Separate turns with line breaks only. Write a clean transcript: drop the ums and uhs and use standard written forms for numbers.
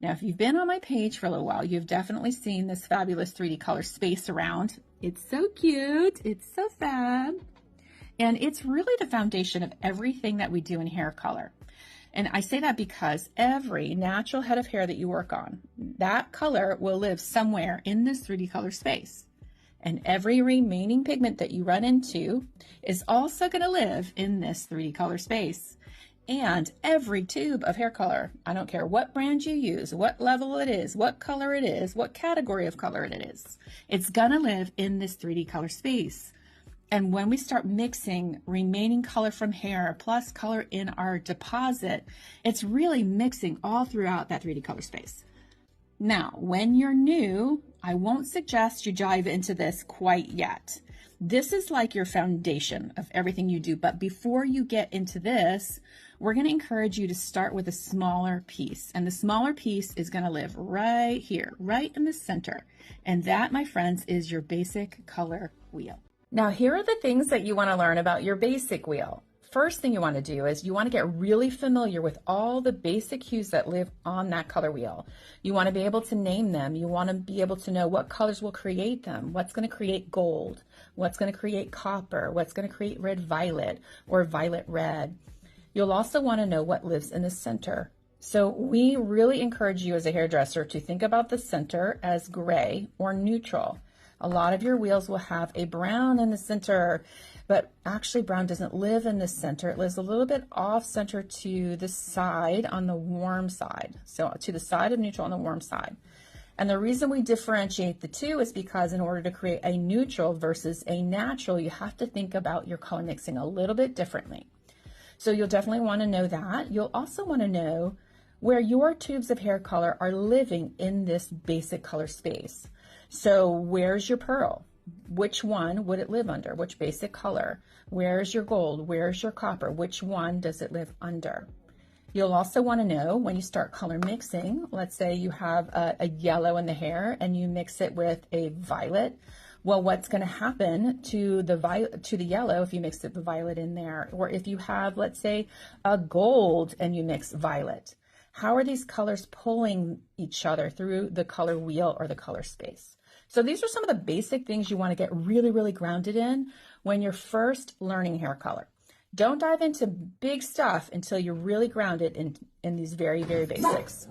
Now, if you've been on my page for a little while, you've definitely seen this fabulous 3D color space around. It's so cute. It's so fab. And it's really the foundation of everything that we do in hair color. And I say that because every natural head of hair that you work on, that color will live somewhere in this 3D color space. And every remaining pigment that you run into is also going to live in this 3D color space. And every tube of hair color, I don't care what brand you use, what level it is, what color it is, what category of color it is, it's going to live in this 3D color space. And when we start mixing remaining color from hair plus color in our deposit, it's really mixing all throughout that 3D color space. Now, when you're new, I won't suggest you dive into this quite yet. This is like your foundation of everything you do. But before you get into this, we're going to encourage you to start with a smaller piece. And the smaller piece is going to live right here, right in the center. And that, my friends, is your basic color wheel. Now, here are the things that you want to learn about your basic wheel. First thing you want to do is you want to get really familiar with all the basic hues that live on that color wheel. You want to be able to name them. You want to be able to know what colors will create them, what's going to create gold, what's going to create copper, what's going to create red violet or violet red. You'll also want to know what lives in the center. So we really encourage you as a hairdresser to think about the center as gray or neutral. A lot of your wheels will have a brown in the center, but actually brown doesn't live in the center. It lives a little bit off center to the side on the warm side. So to the side of neutral on the warm side. And the reason we differentiate the two is because in order to create a neutral versus a natural, you have to think about your color mixing a little bit differently. So you'll definitely want to know that. You'll also want to know where your tubes of hair color are living in this basic color space. So where's your pearl? Which one would it live under? Which basic color? Where's your gold? Where's your copper? Which one does it live under? You'll also want to know when you start color mixing, let's say you have a yellow in the hair and you mix it with a violet. Well, what's going to happen to the yellow if you mix the violet in there? Or if you have, let's say, a gold and you mix violet. How are these colors pulling each other through the color wheel or the color space? So these are some of the basic things you want to get really, really grounded in when you're first learning hair color. Don't dive into big stuff until you're really grounded in these very, very basics.